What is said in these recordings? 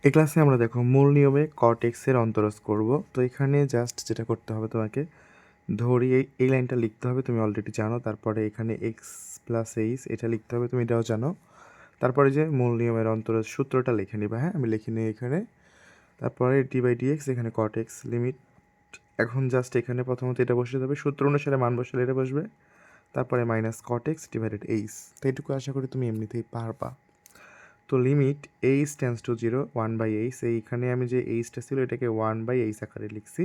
এই ক্লাসে আমরা দেখো মূল নিয়মে কট এক্সের অন্তরজ করব। তো এখানে জাস্ট যেটা করতে হবে তোমাকে ধরি এই লাইনটা লিখতে হবে, তুমি অলরেডি জানো। তারপরে এখানে এক্স প্লাস এইচ এটা লিখতে হবে, তুমি এটাও জানো। তারপরে যে মূল নিয়মের অন্তরজ সূত্রটা লিখে নিবা, হ্যাঁ আমি লিখে নিই এখানে। তারপরে ডি বাই ডি এক্স, এখানে কট এক্স লিমিট। এখন জাস্ট এখানে প্রথমত এটা বসে যাবে, সূত্র অনুসারে মান বসালে এটা বসবে। তারপরে minus cot x divided h. তো এইটুকু আশা করি তুমি এমনিতেই পারবা। তো limit H tends to zero one by h, এইখানে আমি যে এইচটা ছিল এটাকে ওয়ান বাই এইচ আকারে লিখছি।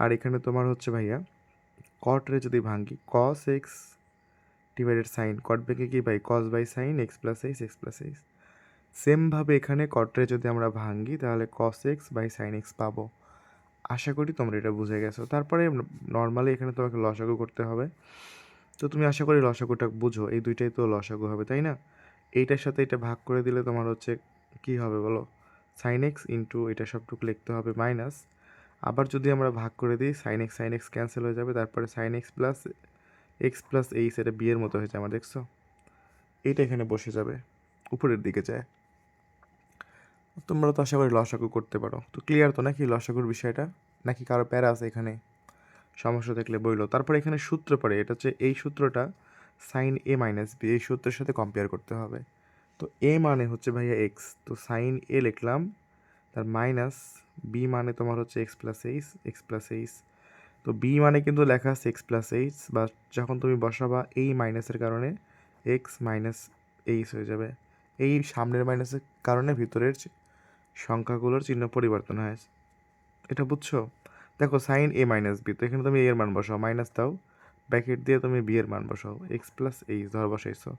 আর এখানে তোমার হচ্ছে ভাইয়া কটরে যদি ভাঙ্গি cos x divided sine, cot ভেঙে কি by cos by sine x plus h x plus h. সেমভাবে এখানে কটরে যদি আমরা ভাঙ্গি তাহলে cos x by sine x পাবো। আশা করি তোমরা এটা বুঝে গেছো। তারপরে নর্মালি এখানে তোমাকে লসাগু করতে হবে। তো তুমি আশা করি লসাগুটা বুঝো, এই দুইটাই তো লসাগু হবে তাই না? এইটার সাথে এটা ভাগ করে দিলে তোমার হচ্ছে কী হবে বলো, সাইন এক্স ইন্টু এটা সবটুকু লিখতে হবে মাইনাস। আবার যদি আমরা ভাগ করে দিই সাইন এক্স ক্যান্সেল হয়ে যাবে, তারপরে সাইন এক্স প্লাস এইচ, এটা বিয়ের মতো হয়ে যায় আমার, দেখছো? এইটা এখানে বসে যাবে, উপরের দিকে যায়। তোমরা তো আশা করি লসাগু করতে পারো। তো ক্লিয়ার তো নাকি লসাগুর বিষয়টা? নাকি কারো প্যারা আছে এখানে? সমস্যা দেখলে বইলো। তারপরে এখানে সূত্র পড়ে, এটা হচ্ছে এই সূত্রটা সাইন এ মাইনাস বি, এই সূত্রের সাথে কম্পেয়ার করতে হবে। তো এ মানে হচ্ছে ভাইয়া এক্স, তো সাইন এ লিখলাম, তার মাইনাস বি মানে তোমার হচ্ছে এক্স প্লাস এইচ। তো বি মানে কিন্তু লেখা আছে এক্স প্লাস এইচ, বা যখন তুমি বসাবা এই মাইনাসের কারণে এক্স মাইনাস এইচ হয়ে যাবে। এই সামনের মাইনাসের কারণে ভিতরের সংখ্যাগুলোর চিহ্ন পরিবর্তন হয়। এটা বুঝছো? দেখো সাইন এ মাইনাস বি, তো এখানে তুমি এর মান বসাও, মাইনাস দাও, ব্র্যাকেট দিয়ে তুমি বি এর মান বসাও, এক্স প্লাস এইচ ধর বসাইছো।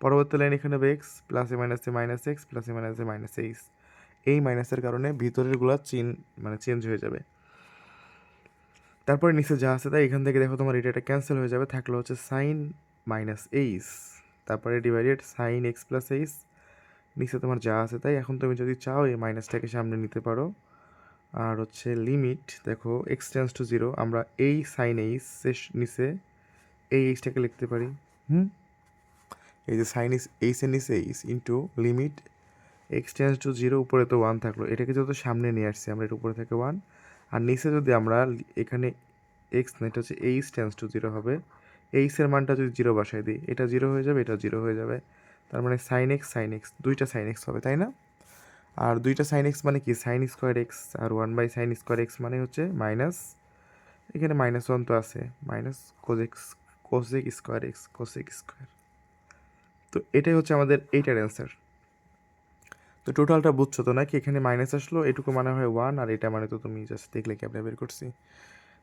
পরবর্তী লাইন এখানে হবে এক্স প্লাস এ মাইনাস এক্স প্লাস এ মাইনাস এইচ। এই মাইনাসের কারণে ভিতরেরগুলো চেঞ্জ হয়ে যাবে। তারপরে নিচে যা আছে তাই এখান থেকে দেখো তোমার এটা ক্যান্সেল হয়ে যাবে, থাকলো হচ্ছে সাইন মাইনাস এইচ, তারপরে divided sign x plus H. নিচে তোমার যা আছে তাই। এখন তুমি যদি চাও এই মাইনাসটাকে সামনে নিতে পারো। আর হচ্ছে লিমিট দেখো এক্স টেন্স টু জিরো, আমরা এই সাইন এইচ নিচে এই এইচটাকে লিখতে পারি। এই যে সাইন এইচের নিচে H into limit x tends to zero, উপরে তো ওয়ান থাকলো, এটাকে যত সামনে নিয়ে আসছি আমরা, এটা উপরে থেকে ওয়ান। আর নিচে যদি আমরা এখানে এক্স না, এটা হচ্ছে এইচ টেন্স টু জিরো হবে। এইচের মানটা যদি জিরো বসাই দিই, এটা জিরো হয়ে যাবে, এটা জিরো হয়ে যাবে। তার মানে সাইন এক্স দুইটা সাইন এক্স হবে, তাই না? আর দুইটা সাইন এক্স মানে কি, সাইন স্কোয়ার এক্স, আর one by sine square x মানে হচ্ছে মাইনাস, এখানে মাইনাস ওয়ান তো আছে, minus cosec square x cosec square. তো এটাই হচ্ছে আমাদের এইটার অ্যান্সার। তো টোটালটা বুঝছো তো নাকি? এখানে মাইনাস আসলো, এটুকু মানে হয় ওয়ান, আর এটা মানে তো তুমি জাস্ট দেখলে কি আমরা বের করছি।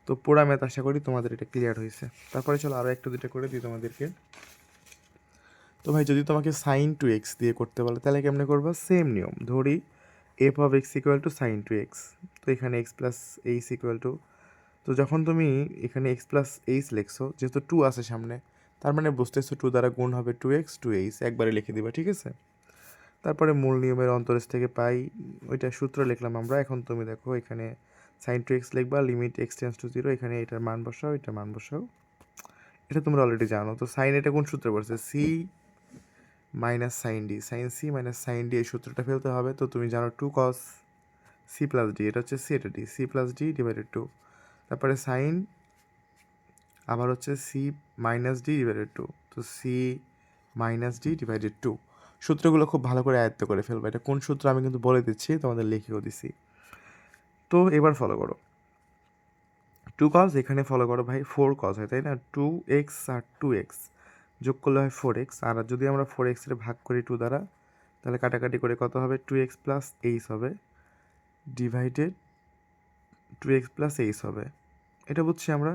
তো পুরা ম্যাথ আশা করি তোমাদের এটা ক্লিয়ার হয়েছে। তারপরে চলো আরও একটা দুটো করে দিই তোমাদেরকে। তো ভাই যদি তোমাকে সাইন টু এক্স দিয়ে করতে বলে তাহলে কেমনে করবো? সেম নিয়ম, ধরি f of x equal to sine two x. তো এখানে x plus h equal to, তো যখন তুমি এখানে এক্স প্লাস এইচ লিখছো, যেহেতু টু আছে সামনে, তার মানে বুঝতেছো টু দ্বারা গুণ হবে টু এক্স টু এইচ, একবারে লিখে দিবা, ঠিক আছে? তারপরে মূল নিয়মের অন্তরেস থেকে পাই, ওইটা সূত্র লিখলাম আমরা। এখন তুমি দেখো এখানে সাইন টু এক্স লিখবা, limit x tends to zero, এখানে এটার মান বসাও, এটার মান বসাও। এটা তোমরা অলরেডি জানো। তো সাইন এটা কোন সূত্রে পড়ছে? C minus sine D, sine C minus sine D, এই সূত্রটা ফেলতে হবে। তো তুমি জানো two cos C plus D, এটা হচ্ছে সি, এটা D, C plus D divided by. তারপরে সাইন আবার হচ্ছে C minus D divided by, two C minus D divided by. সূত্রগুলো খুব ভালো করে আয়ত্ত করে ফেলবো। এটা কোন সূত্র আমি কিন্তু বলে দিচ্ছি, তোমাদের লিখেও দিছি। তো এবার ফলো করো, টু কজ এখানে ফলো করো ভাই, ফোর কজ হয় তাই না? টু এক্স আর টু এক্স যোগ করলে হয় ফোর এক্স, আর যদি আমরা ফোর এক্সের ভাগ করি টু দ্বারা, তাহলে কাটাকাটি করে কত হবে? টু এক্স প্লাস এইচ হবে divided two x plus h হবে। এটা বুঝছি আমরা।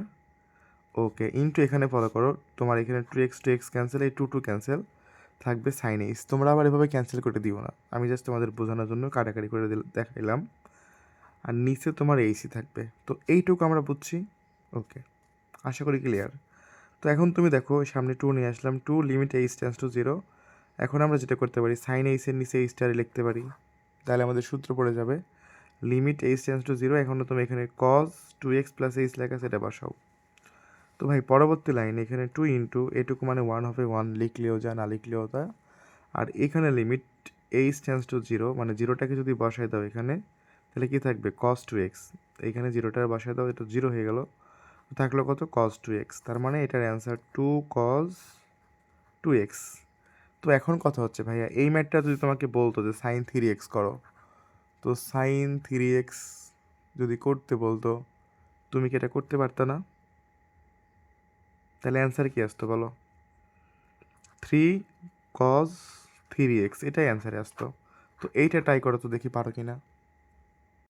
ওকে, ইন্টু এখানে ফলো করো, তোমার এখানে টু এক্স ক্যান্সেল, এই টু টু ক্যান্সেল, থাকবে সাইন এইচ। তোমরা আবার এভাবে ক্যান্সেল করে দিও না, আমি জাস্ট তোমাদের বোঝানোর জন্য কাটাকাটি করে দেখাইলাম। আর নিচে তোমার এইচই থাকবে। তো এইটুকু আমরা বুঝছি। ওকে, আশা করি ক্লিয়ার। তো এখন তুমি দেখো সামনে টু নিয়ে আসলাম, two limit H tends to zero. এখন আমরা যেটা করতে পারি, সাইন এইচের নিচে এইচটারে লিখতে পারি, তাহলে আমাদের সূত্র পড়ে যাবে limit H tends to zero. এখন তুমি এখানে cos two x plus h লেখা সেটা বসাও। তো ভাই পরবর্তী লাইন এখানে টু ইন্টু এটুকু মানে ওয়ান হবে, ওয়ান লিখলেও যা না লিখলেও তা। আর এখানে limit H tends to zero, মানে জিরোটাকে যদি বসায় দাও এখানে, তাহলে কি থাকবে কস টু এক্স। এইখানে জিরোটা বসায় দাও, এটা জিরো হয়ে গেল, থাকলো কত কস টু এক্স। তার মানে এটার answer two cos two x. তো এখন কথা হচ্ছে ভাইয়া, এই ম্যাথটা যদি তোমাকে বলতো যে সাইন থ্রি এক্স করো, তো সাইন থ্রি এক্স যদি করতে বলতো, তুমি কি এটা করতে পারতো না? তাহলে অ্যান্সার কি আসতো বলো? থ্রি কস থ্রি এক্স, এটাই অ্যান্সারে আসতো। তো এইটা ট্রাই করো তো দেখি পারো কি না।